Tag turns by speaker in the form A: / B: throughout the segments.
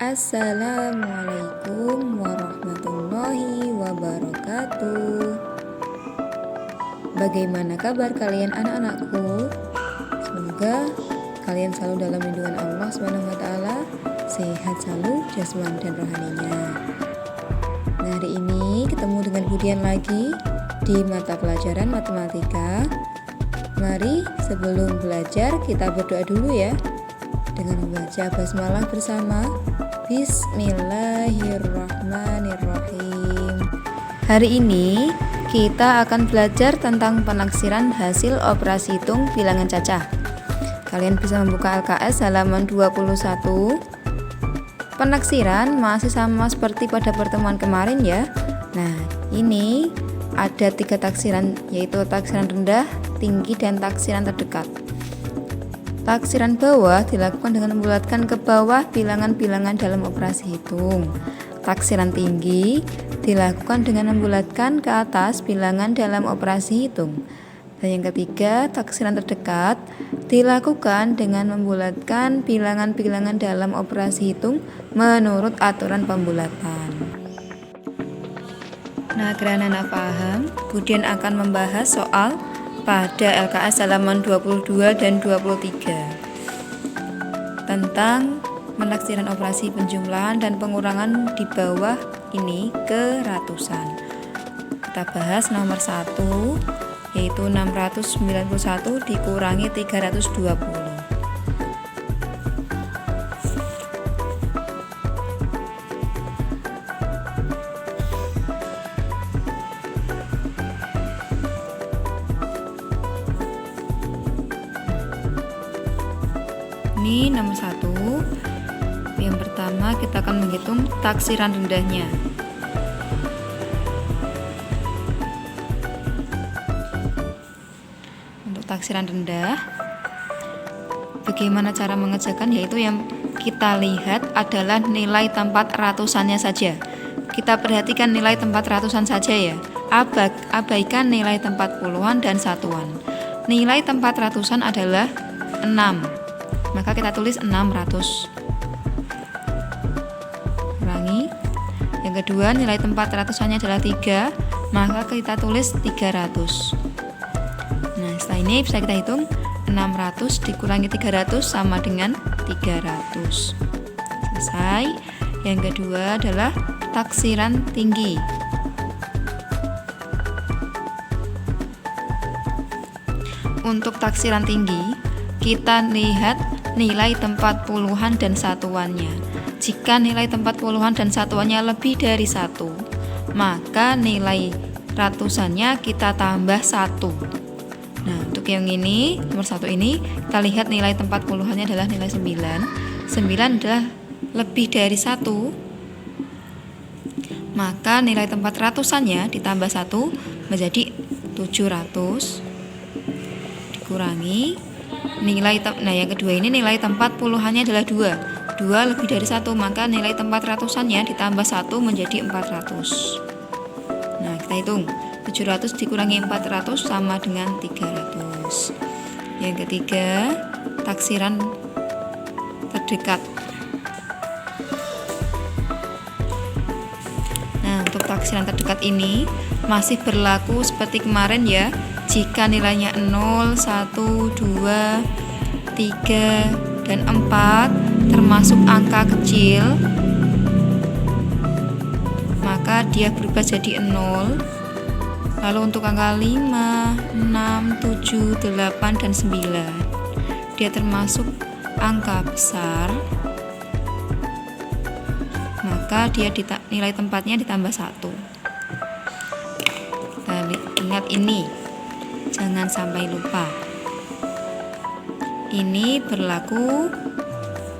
A: Assalamualaikum warahmatullahi wabarakatuh. Bagaimana kabar kalian anak-anakku? Semoga kalian selalu dalam lindungan Allah SWT, sehat selalu jasmani dan rohaninya. Nah, hari ini ketemu dengan Budian lagi di mata pelajaran matematika. Mari sebelum belajar kita berdoa dulu ya, dengan membaca basmalah bersama. Bismillahirrahmanirrahim. Hari ini kita akan belajar tentang penaksiran hasil operasi hitung bilangan cacah. Kalian bisa membuka LKS halaman 21. Penaksiran masih sama seperti pada pertemuan kemarin ya. Nah, ini ada 3 taksiran, yaitu taksiran rendah, tinggi, dan taksiran terdekat. Taksiran bawah dilakukan dengan membulatkan ke bawah bilangan-bilangan dalam operasi hitung. Taksiran tinggi dilakukan dengan membulatkan ke atas bilangan dalam operasi hitung. Dan yang ketiga, taksiran terdekat dilakukan dengan membulatkan bilangan-bilangan dalam operasi hitung menurut aturan pembulatan. Nah, agar anak paham, Budian akan membahas soal pada LKS halaman 22 dan 23 tentang penaksiran operasi penjumlahan dan pengurangan di bawah ini ke ratusan. Kita bahas nomor 1, yaitu 691 dikurangi 320. Ini nomor 1. Yang pertama kita akan menghitung taksiran rendahnya. Untuk taksiran rendah, bagaimana cara mengerjakan, yaitu yang kita lihat adalah nilai tempat ratusannya saja. Kita perhatikan nilai tempat ratusan saja ya. Abaikan nilai tempat puluhan dan satuan. Nilai tempat ratusan adalah 6. Maka kita tulis 600. Ulangi. Yang kedua, nilai tempat ratusannya adalah 3, maka kita tulis 300. Nah, setelah ini bisa kita hitung 600 dikurangi 300 sama dengan 300. Selesai. Yang kedua adalah taksiran tinggi. Untuk taksiran tinggi, kita lihat nilai tempat puluhan dan satuannya. Jika nilai tempat puluhan dan satuannya lebih dari 1, maka nilai ratusannya kita tambah 1. Nah, untuk yang ini, nomor 1 ini, kita lihat nilai tempat puluhannya adalah nilai 9. 9 adalah lebih dari 1, maka nilai tempat ratusannya ditambah 1 menjadi 700 dikurangi yang kedua ini nilai tempat puluhannya adalah 2. 2 lebih dari 1, maka nilai tempat ratusannya ditambah 1 menjadi 400. Nah, kita hitung 700 dikurangi 400 sama dengan 300. Yang ketiga, taksiran terdekat. Nah, untuk taksiran terdekat ini masih berlaku seperti kemarin ya. Jika nilainya 0, 1, 2, 3, dan 4 termasuk angka kecil, maka dia berubah jadi 0. Lalu untuk angka 5, 6, 7, 8, dan 9, dia termasuk angka besar, maka dia nilai tempatnya ditambah 1. Kita ingat ini, jangan sampai lupa. Ini berlaku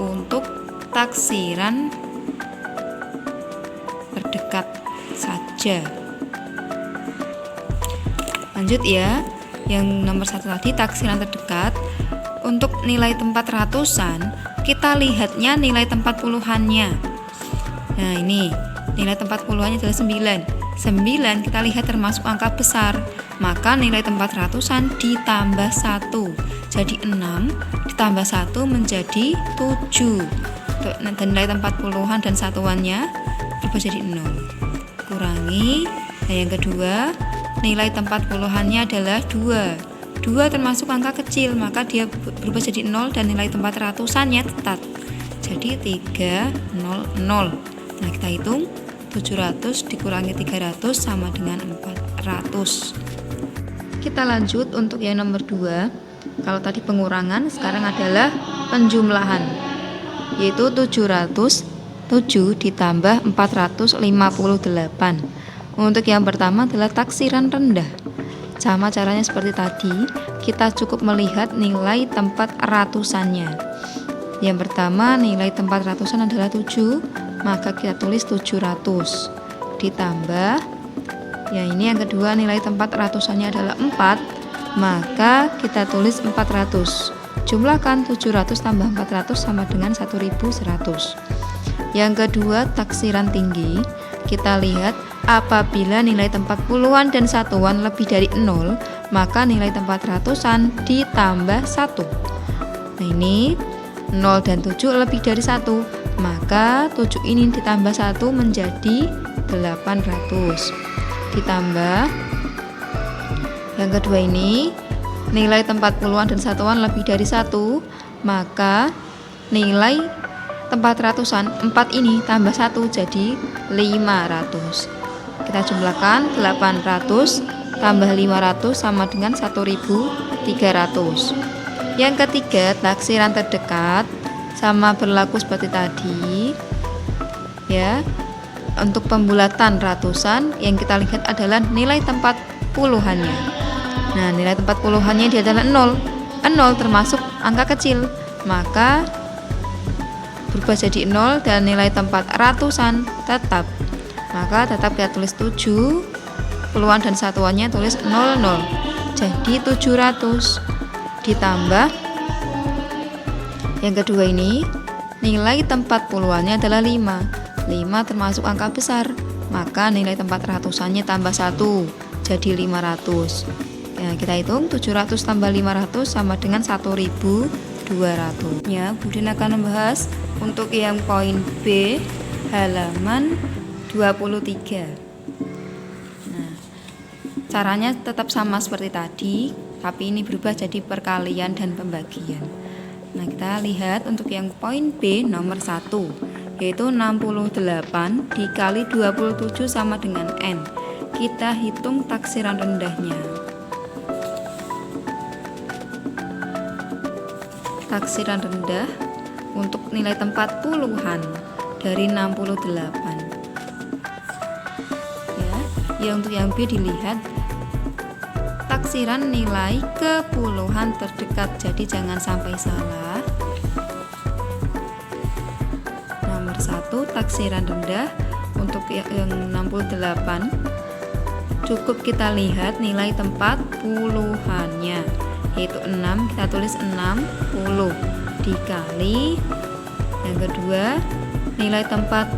A: untuk taksiran terdekat saja. Lanjut ya, yang nomor 1 tadi taksiran terdekat. Untuk nilai tempat ratusan, kita lihatnya nilai tempat puluhannya. Nah, ini nilai tempat puluhannya adalah 9. 9 kita lihat termasuk angka besar, maka nilai tempat ratusan ditambah 1. Jadi 6 ditambah 1 menjadi 7. dan nilai tempat puluhan dan satuannya berubah jadi 0. Kurangi. Nah, yang kedua, nilai tempat puluhannya adalah 2. 2 termasuk angka kecil, maka dia berubah jadi 0 dan nilai tempat ratusannya tetap. Jadi 300. Nah, kita hitung 700 dikurangi 300 sama dengan 400. Kita lanjut untuk yang nomor 2. Kalau tadi pengurangan, sekarang adalah penjumlahan, yaitu 707 ditambah 458. Untuk yang pertama adalah taksiran rendah. Sama caranya seperti tadi, kita cukup melihat nilai tempat ratusannya. Yang pertama, nilai tempat ratusan adalah 7, maka kita tulis 700 ditambah, ya ini yang kedua, nilai tempat ratusannya adalah 4, maka kita tulis 400. Jumlahkan 700 tambah 400 sama dengan 1100. Yang kedua, taksiran tinggi. Kita lihat apabila nilai tempat puluhan dan satuan lebih dari 0, maka nilai tempat ratusan ditambah 1. Nah, ini 0 dan 7 lebih dari 1, maka 7 ini ditambah 1 menjadi 800. Ditambah yang kedua ini, nilai tempat puluhan dan satuan lebih dari 1, maka nilai tempat ratusan 4 ini tambah 1 jadi 500. Kita jumlahkan 800 tambah 500 sama dengan 1300. Yang ketiga, taksiran terdekat, sama berlaku seperti tadi. Ya. Untuk pembulatan ratusan yang kita lihat adalah nilai tempat puluhannya. Nah, nilai tempat puluhannya dia adalah 0. 0 termasuk angka kecil, maka berubah jadi 0 dan nilai tempat ratusan tetap. Maka tetap kita tulis 7, puluhan dan satuannya tulis 00. Jadi 700 ditambah yang kedua ini, nilai tempat puluhannya adalah 5. 5 termasuk angka besar, maka nilai tempat ratusannya tambah 1 jadi 500. Ya, kita hitung 700 tambah 500 sama dengan 1200. Ya, Buden akan membahas untuk yang poin B halaman 23. Nah, caranya tetap sama seperti tadi, tapi ini berubah jadi perkalian dan pembagian. Nah, kita lihat untuk yang poin B nomor 1, yaitu 68 dikali 27 sama dengan N. Kita hitung taksiran rendahnya. Taksiran rendah untuk nilai tempat puluhan dari 68. Ya, untuk yang B dilihat taksiran nilai kepuluhan terdekat, jadi jangan sampai salah. Nomor 1, taksiran rendah untuk yang 68, cukup kita lihat nilai tempat puluhannya, yaitu 6, kita tulis 60 dikali yang kedua, nilai tempat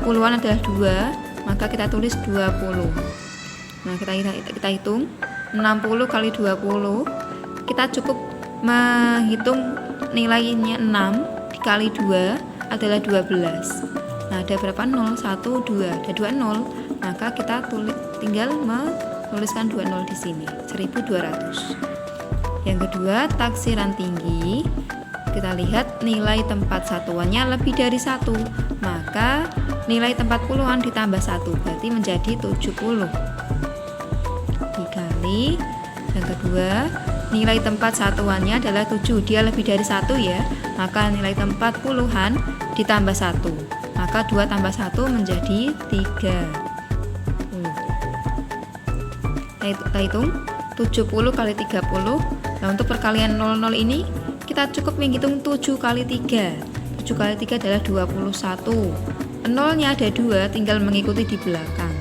A: puluhan adalah 2, maka kita tulis 20. Nah, kita hitung 60 kali 20, kita cukup menghitung nilainya 6 dikali 2 adalah 12. Nah, ada berapa? 0, 1, 2, ada 2 0, maka kita tinggal menuliskan 2 0 di sini, 1200. Yang kedua, taksiran tinggi. Kita lihat nilai tempat satuannya lebih dari 1, maka nilai tempat puluhan ditambah 1 berarti menjadi 70 dikali yang kedua, nilai tempat satuannya adalah 7, dia lebih dari 1 ya, maka nilai tempat puluhan ditambah 1, maka 2 tambah 1 menjadi 3. Kita hitung 70 kali 30. Nah, untuk perkalian 00 ini kita cukup menghitung 7 kali 3. 7 kali 3 adalah 21. Nolnya ada 2, tinggal mengikuti di belakang.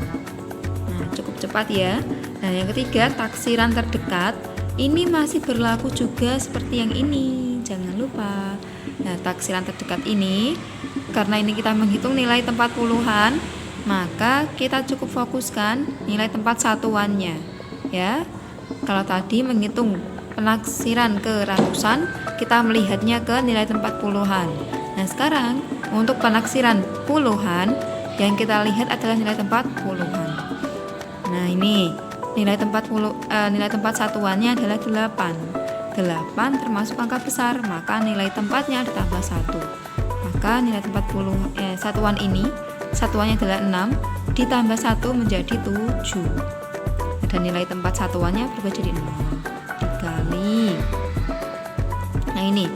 A: Nah, cukup cepat ya. Nah, yang ketiga, taksiran terdekat. Ini masih berlaku juga seperti yang ini, jangan lupa. Nah, taksiran terdekat ini, karena ini kita menghitung nilai tempat puluhan, maka kita cukup fokuskan nilai tempat satuannya ya. Kalau tadi menghitung penaksiran ke ratusan, kita melihatnya ke nilai tempat puluhan. Nah, sekarang untuk penaksiran puluhan yang kita lihat adalah nilai tempat puluhan. Nah, ini nilai tempat satuannya adalah 8. 8 termasuk angka besar, maka nilai tempatnya ditambah 1. Maka nilai tempat satuan ini satuannya adalah 6 ditambah 1 menjadi 7. Dan nilai tempat satuannya berubah jadi 0 dikali. Nah, ini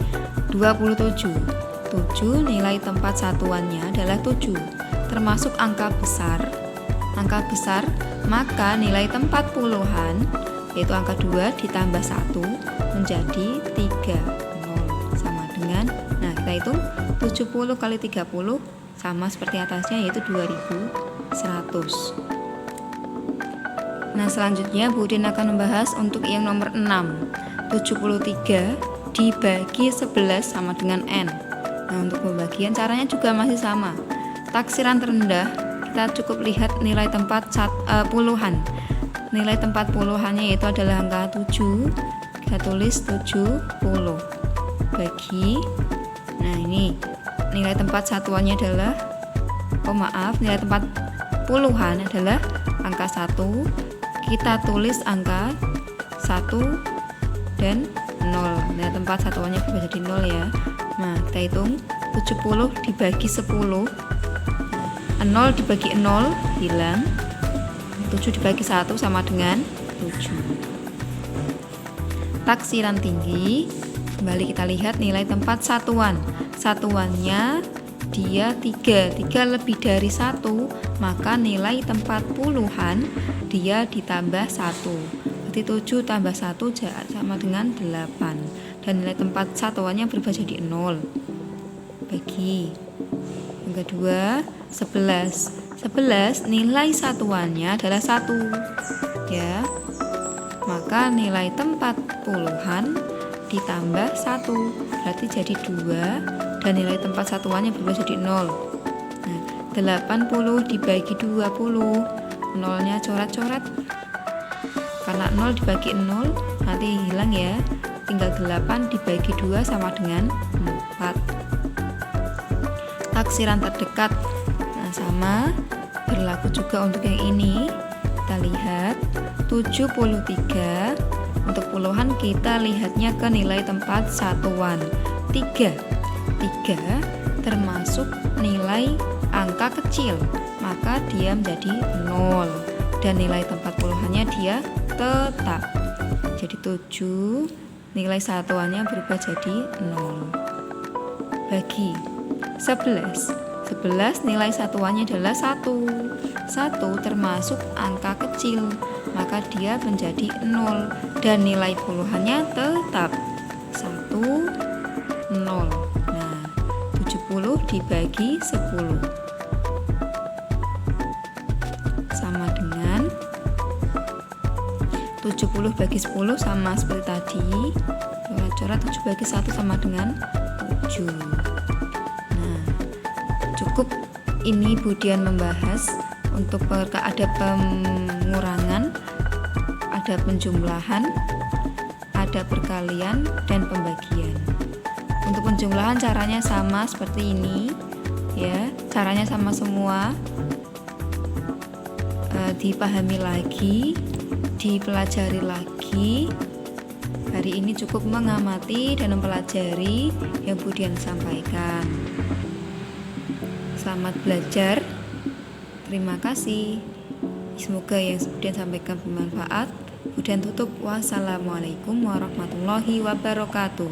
A: 27. 7 nilai tempat satuannya adalah 7 termasuk angka besar. Angka besar, maka nilai tempat puluhan yaitu angka 2 ditambah 1 menjadi 30 sama dengan, nah kita hitung 70 kali 30 sama seperti atasnya yaitu 2100. Nah, selanjutnya Bu Udin akan membahas untuk yang nomor 6. 73 dibagi 11 sama dengan N. Nah, untuk pembagian caranya juga masih sama. Taksiran terendah kita cukup lihat nilai tempat puluhan. Nilai tempat puluhannya yaitu adalah angka 7. Kita tulis 70 bagi, nah ini nilai tempat satuannya adalah, nilai tempat puluhan adalah angka 1. Kita tulis angka 1 dan 0. Nilai tempat satuannya berubah jadi 0 ya. Nah, kita hitung 70 dibagi 10. 0 dibagi 0 hilang. 7 dibagi 1 sama dengan 7. Taksiran tinggi, kembali kita lihat nilai tempat satuan. Satuannya dia 3 lebih dari 1, maka nilai tempat puluhan dia ditambah 1. Berarti 7 tambah 1 sama dengan 8. Dan nilai tempat satuannya berubah jadi 0. Bagi. Yang kedua, 11. 11 nilai satuannya adalah 1. Ya. Maka nilai tempat puluhan ditambah 1 berarti jadi 2 dan nilai tempat satuannya berubah jadi 0. Nah, 80 dibagi 20, nolnya coret-coret karena 0 dibagi 0 nanti hilang ya, tinggal 8 dibagi 2 sama dengan 4. Taksiran terdekat, nah sama berlaku juga untuk yang ini. Kita lihat 73 untuk puluhan kita lihatnya ke nilai tempat satuan 3 termasuk nilai angka kecil, maka dia menjadi 0 dan nilai tempat puluhannya dia tetap jadi 7, nilai satuannya berubah jadi 0. Bagi 11 nilai satuannya adalah 1 termasuk angka kecil, maka dia menjadi 0 dan nilai puluhannya tetap 1, 0. Nah, 70 dibagi 10 sama dengan 70 bagi 10 sama seperti tadi, coret-coret 7 bagi 1 sama dengan 7. Nah, cukup ini Bu Dian membahas untuk ada pengurangan, ada penjumlahan, ada perkalian dan pembagian. Untuk penjumlahan caranya sama seperti ini ya, caranya sama semua. Dipahami lagi, dipelajari lagi. Hari ini cukup mengamati dan mempelajari yang Bu Dian sampaikan. Selamat belajar. Terima kasih. Semoga yang Bu Dian sampaikan bermanfaat. Bu Dian tutup. Wassalamualaikum warahmatullahi wabarakatuh.